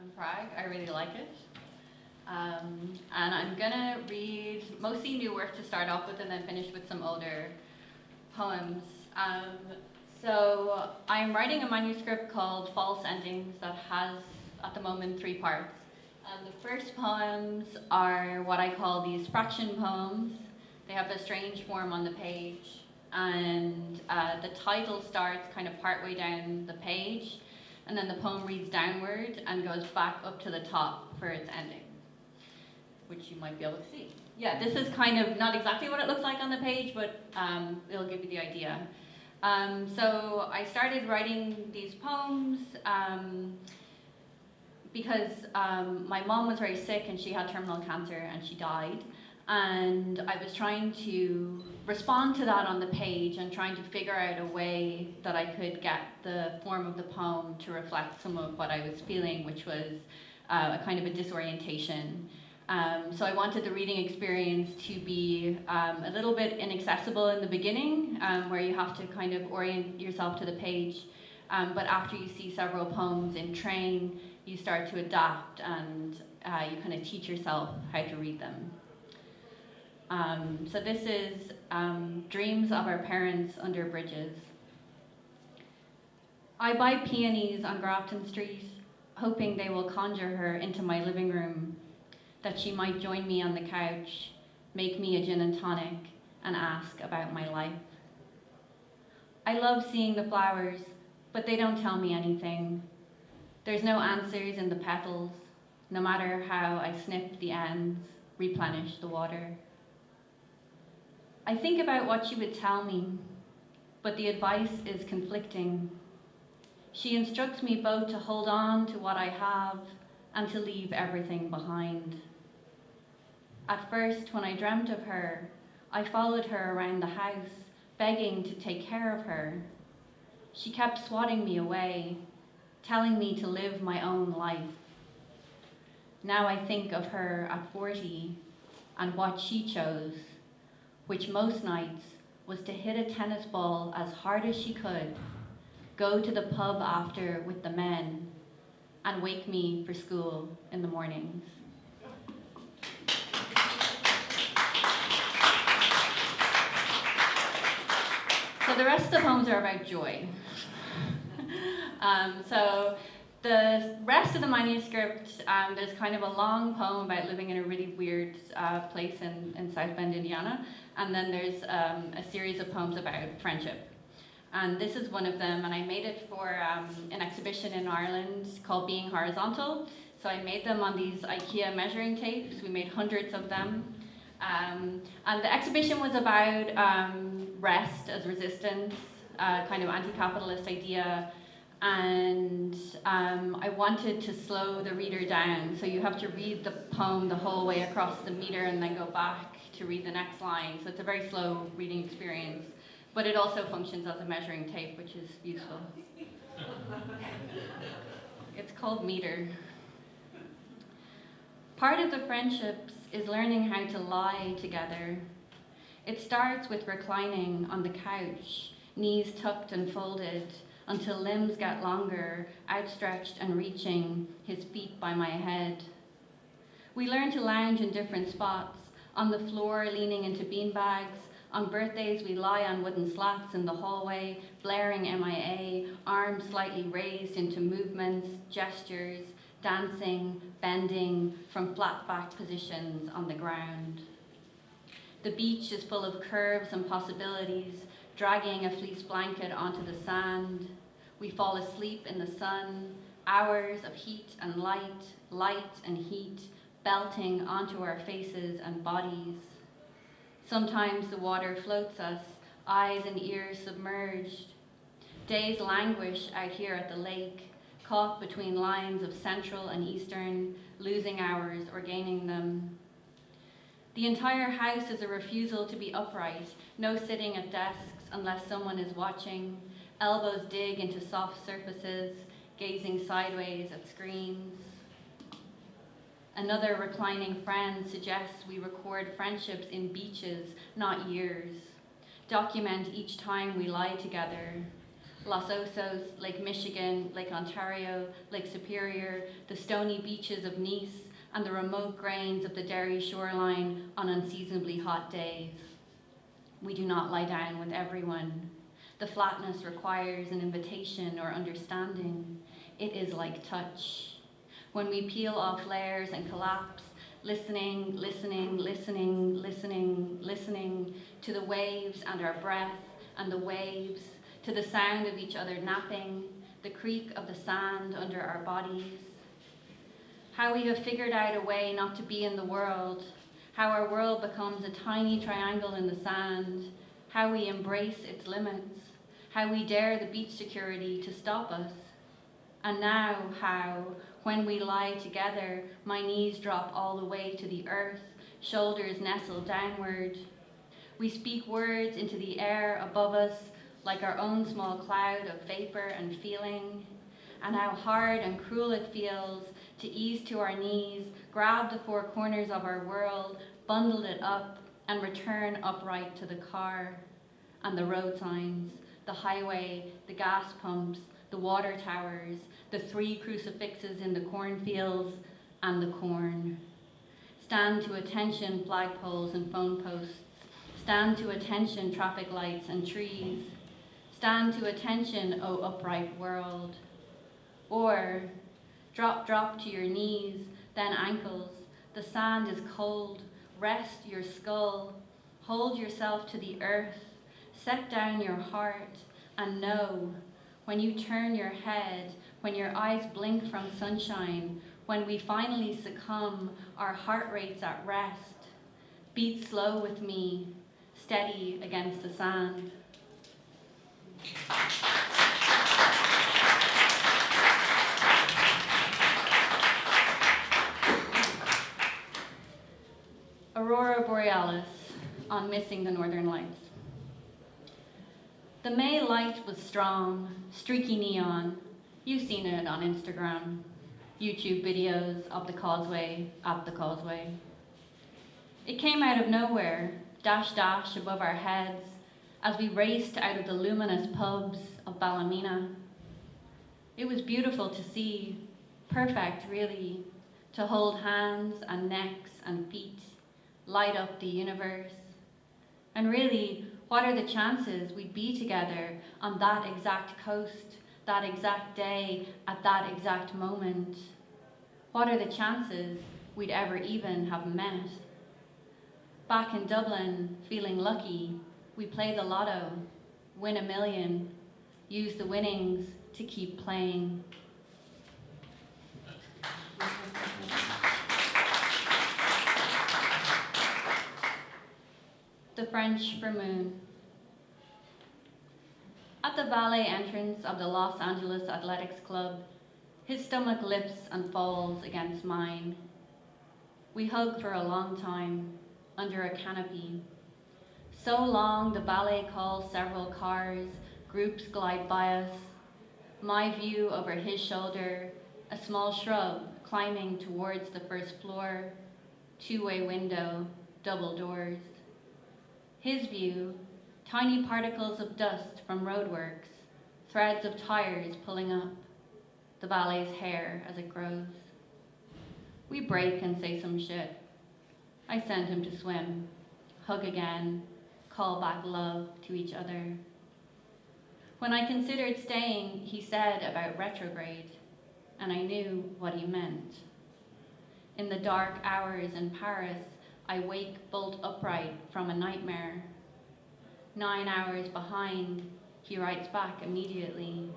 in Prague. I really like it. And I'm gonna read mostly new work to start off with and then finish with some older poems. So I'm writing a manuscript called False Endings that has, at the moment, 3 parts. The first poems are what I call these fraction poems. They have a strange form on the page, and the title starts kind of partway down the page, and then the poem reads downward and goes back up to the top for its ending, which you might be able to see. Yeah, this is kind of not exactly what it looks like on the page, but it'll give you the idea. So I started writing these poems because my mom was very sick and she had terminal cancer and she died. And I was trying to respond to that on the page and trying to figure out a way that I could get the form of the poem to reflect some of what I was feeling, which was a kind of a disorientation. So I wanted the reading experience to be a little bit inaccessible in the beginning, where you have to kind of orient yourself to the page. But after you see several poems in train, you start to adapt and you kind of teach yourself how to read them. So this is Dreams of Our Parents Under Bridges. I buy peonies on Grafton Street, hoping they will conjure her into my living room, that she might join me on the couch, make me a gin and tonic, and ask about my life. I love seeing the flowers, but they don't tell me anything. There's no answers in the petals, no matter how I snip the ends, replenish the water. I think about what she would tell me, but the advice is conflicting. She instructs me both to hold on to what I have and to leave everything behind. At first, when I dreamt of her, I followed her around the house, begging to take care of her. She kept swatting me away, telling me to live my own life. Now I think of her at 40 and what she chose, which most nights was to hit a tennis ball as hard as she could, go to the pub after with the men, and wake me for school in the mornings. So the rest of the poems are about joy. So the rest of the manuscript, there's kind of a long poem about living in a really weird place in South Bend, Indiana. And then there's a series of poems about friendship. And this is one of them, and I made it for an exhibition in Ireland called Being Horizontal. So I made them on these IKEA measuring tapes. We made hundreds of them. And the exhibition was about rest as resistance, kind of anti-capitalist idea. And I wanted to slow the reader down. So you have to read the poem the whole way across the meter and then go back to read the next line. So it's a very slow reading experience. But it also functions as a measuring tape, which is useful. It's called meter. Part of the friendships is learning how to lie together. It starts with reclining on the couch, knees tucked and folded, until limbs get longer, outstretched and reaching, his feet by my head. We learn to lounge in different spots, on the floor leaning into beanbags. On birthdays, we lie on wooden slats in the hallway, blaring MIA, arms slightly raised into movements, gestures, dancing, bending from flat-back positions on the ground. The beach is full of curves and possibilities, dragging a fleece blanket onto the sand. We fall asleep in the sun, hours of heat and light, light and heat, belting onto our faces and bodies. Sometimes the water floats us, eyes and ears submerged. Days languish out here at the lake, caught between lines of central and eastern, losing hours or gaining them. The entire house is a refusal to be upright, no sitting at desks unless someone is watching, elbows dig into soft surfaces, gazing sideways at screens. Another reclining friend suggests we record friendships in beaches, not years. Document each time we lie together. Los Osos, Lake Michigan, Lake Ontario, Lake Superior, the stony beaches of Nice, and the remote grains of the Derry shoreline on unseasonably hot days. We do not lie down with everyone. The flatness requires an invitation or understanding. It is like touch. When we peel off layers and collapse, listening, listening, listening, listening, listening to the waves and our breath and the waves, to the sound of each other napping, the creak of the sand under our bodies. How we have figured out a way not to be in the world, how our world becomes a tiny triangle in the sand, how we embrace its limits, how we dare the beach security to stop us. And now how, when we lie together, my knees drop all the way to the earth, shoulders nestle downward. We speak words into the air above us like our own small cloud of vapor and feeling, and how hard and cruel it feels to ease to our knees, grab the four corners of our world, bundle it up, and return upright to the car and the road signs, the highway, the gas pumps, the water towers, the 3 crucifixes in the cornfields, and the corn. Stand to attention flagpoles and phone posts. Stand to attention traffic lights and trees. Stand to attention, O upright world. Or drop to your knees, then ankles. The sand is cold. Rest your skull. Hold yourself to the earth. Set down your heart and know, when you turn your head, when your eyes blink from sunshine, when we finally succumb, our heart rate's at rest. Beat slow with me, steady against the sand. Aurora Borealis, on missing the Northern Lights. The May light was strong, streaky neon. You've seen it on Instagram, YouTube videos of the causeway, at the causeway. It came out of nowhere, dash dash above our heads, as we raced out of the luminous pubs of Ballymena. It was beautiful to see, perfect really, to hold hands and necks and feet, light up the universe. And really, what are the chances we'd be together on that exact coast, that exact day, at that exact moment? What are the chances we'd ever even have met? Back in Dublin, feeling lucky, we play the lotto, win $1 million, use the winnings to keep playing. The French for Moon. At the valet entrance of the Los Angeles Athletics Club, his stomach lifts and falls against mine. We hug for a long time, under a canopy. So long the valet calls several cars, groups glide by us. My view over his shoulder, a small shrub climbing towards the first floor, 2-way window, double doors. His view, tiny particles of dust from roadworks, threads of tires pulling up, the valet's hair as it grows. We break and say some shit. I send him to swim, hug again, call back love to each other. When I considered staying, he said about retrograde, and I knew what he meant. In the dark hours in Paris, I wake bolt upright from a nightmare. 9 hours behind, he writes back immediately,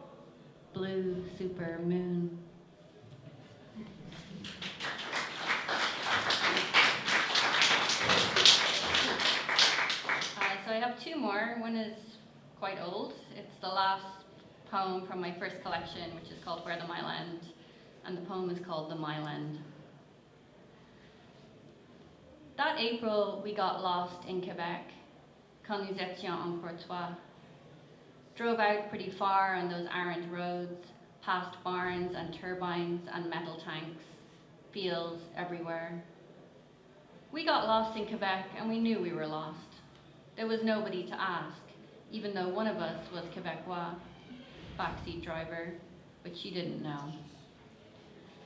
blue super moon. So I have 2 more. One is quite old. It's the last poem from my first collection, which is called Where the Mile End, and the poem is called The Mile End. That April, we got lost in Quebec, quand nous étions en Courtois. Drove out pretty far on those errant roads, past barns and turbines and metal tanks, fields everywhere. We got lost in Quebec and we knew we were lost. There was nobody to ask, even though one of us was Quebecois. backseat driver, but she didn't know.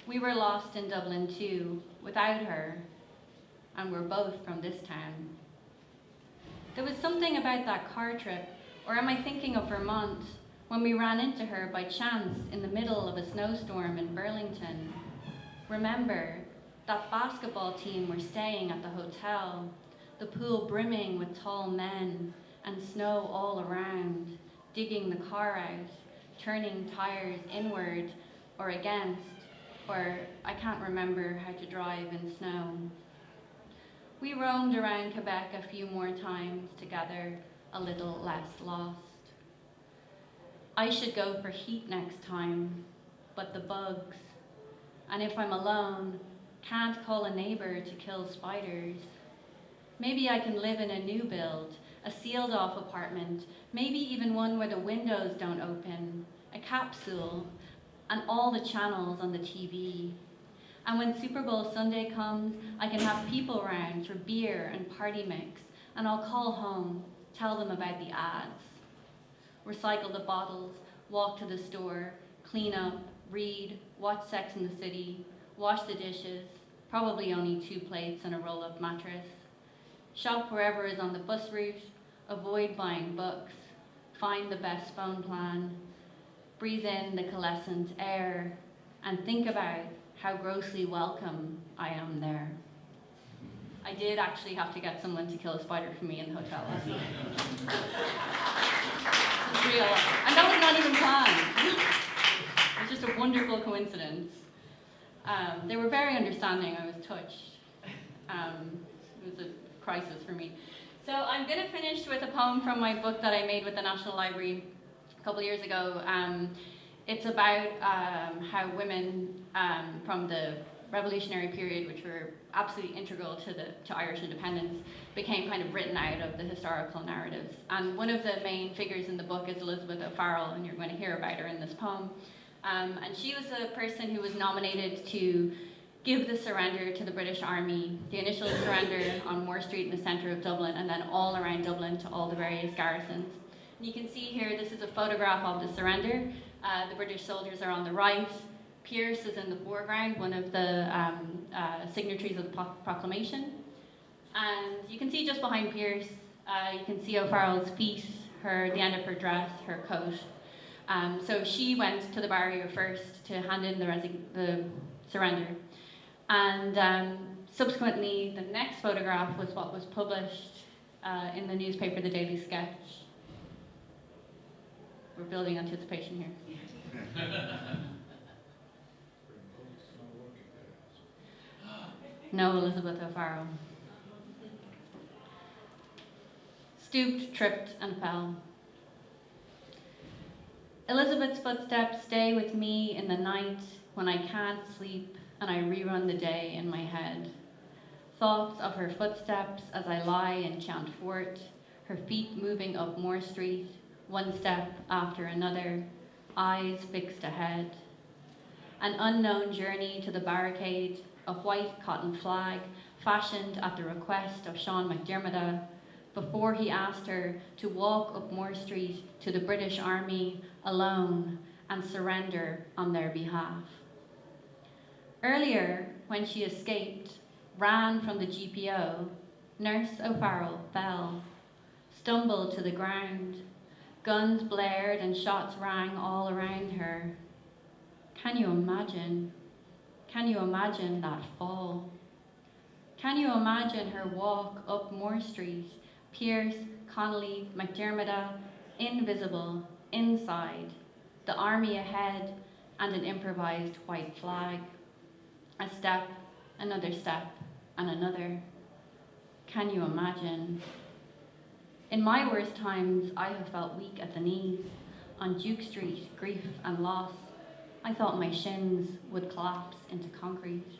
We were lost in Dublin too, without her, and we're both from this town. There was something about that car trip, or am I thinking of Vermont, when we ran into her by chance in the middle of a snowstorm in Burlington. Remember, that basketball team were staying at the hotel, the pool brimming with tall men, and snow all around, digging the car out, turning tires inward or against, or I can't remember how to drive in snow. We roamed around Quebec a few more times together, a little less lost. I should go for heat next time, but the bugs. And if I'm alone, can't call a neighbor to kill spiders. Maybe I can live in a new build, a sealed off apartment, maybe even one where the windows don't open, a capsule, and all the channels on the TV. And when Super Bowl Sunday comes, I can have people around for beer and party mix, and I'll call home, tell them about the ads. Recycle the bottles, walk to the store, clean up, read, watch Sex and the City, wash the dishes, probably only 2 plates and a roll-up mattress. Shop wherever is on the bus route, avoid buying books, find the best phone plan, breathe in the coalescent air, and think about how grossly welcome I am there. I did actually have to get someone to kill a spider for me in the hotel last night. It's real, and that was not even planned. It was just a wonderful coincidence. They were very understanding. I was touched. It was a crisis for me. So I'm going to finish with a poem from my book that I made with the National Library a couple of years ago. It's about how women from the revolutionary period, which were absolutely integral to Irish independence, became kind of written out of the historical narratives. And one of the main figures in the book is Elizabeth O'Farrell, and you're going to hear about her in this poem. And she was a person who was nominated to give the surrender to the British Army, the initial surrender on Moore Street in the centre of Dublin, and then all around Dublin to all the various garrisons. And you can see here, this is a photograph of the surrender. The British soldiers are on the right. Pearse is in the foreground, one of the signatories of the proclamation. And you can see just behind Pearse, you can see O'Farrell's feet, the end of her dress, her coat. So she went to the barrier first to hand in the surrender. And subsequently, the next photograph was what was published in the newspaper, The Daily Sketch. We're building anticipation here. No Elizabeth O'Farrell. Stooped, tripped, and fell. Elizabeth's footsteps stay with me in the night when I can't sleep and I rerun the day in my head. Thoughts of her footsteps as I lie in Chant Fort, her feet moving up Moore Street, one step after another, eyes fixed ahead. An unknown journey to the barricade, a white cotton flag fashioned at the request of Sean McDermott before he asked her to walk up Moore Street to the British Army alone and surrender on their behalf. Earlier, when she escaped, ran from the GPO, Nurse O'Farrell fell, stumbled to the ground. Guns blared and shots rang all around her. Can you imagine? Can you imagine that fall? Can you imagine her walk up Moore Street, Pearse, Connolly, McDermott, invisible, inside, the army ahead, and an improvised white flag? A step, and another. Can you imagine? In my worst times, I have felt weak at the knees. On Duke Street, grief and loss, I thought my shins would collapse into concrete.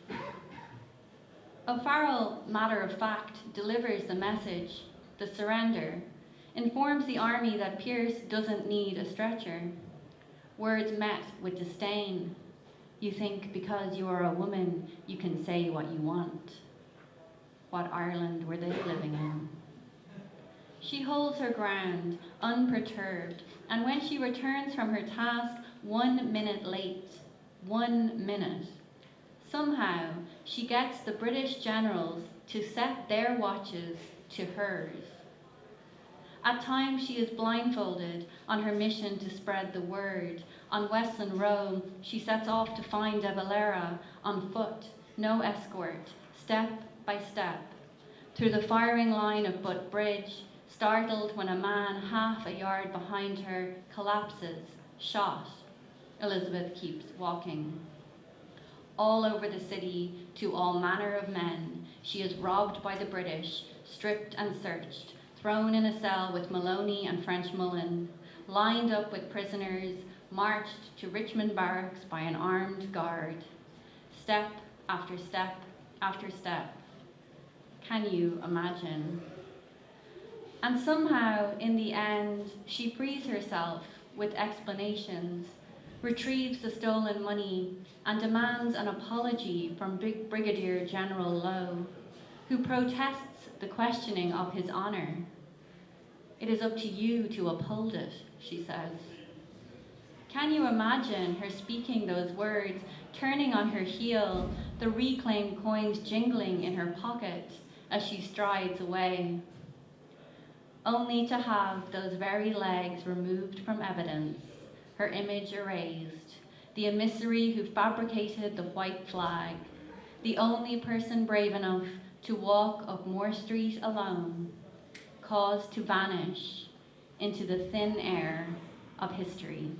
O'Farrell, matter of fact, delivers the message, the surrender, informs the army that Pearse doesn't need a stretcher. Words met with disdain. You think because you are a woman, you can say what you want. What Ireland were they living in? She holds her ground, unperturbed, and when she returns from her task 1 minute late, 1 minute, somehow she gets the British generals to set their watches to hers. At times she is blindfolded on her mission to spread the word. On Westland Row, she sets off to find De Valera on foot, no escort, step by step, through the firing line of Butt Bridge, startled when a man half a yard behind her collapses, shot. Elizabeth keeps walking. All over the city, to all manner of men, she is robbed by the British, stripped and searched, thrown in a cell with Maloney and French Mullen, lined up with prisoners, marched to Richmond Barracks by an armed guard. Step after step after step. Can you imagine? And somehow, in the end, she frees herself with explanations, retrieves the stolen money, and demands an apology from Brigadier General Lowe, who protests the questioning of his honor. It is up to you to uphold it, she says. Can you imagine her speaking those words, turning on her heel, the reclaimed coins jingling in her pocket as she strides away? Only to have those very legs removed from evidence, her image erased, the emissary who fabricated the white flag, the only person brave enough to walk up Moore Street alone, caused to vanish into the thin air of history.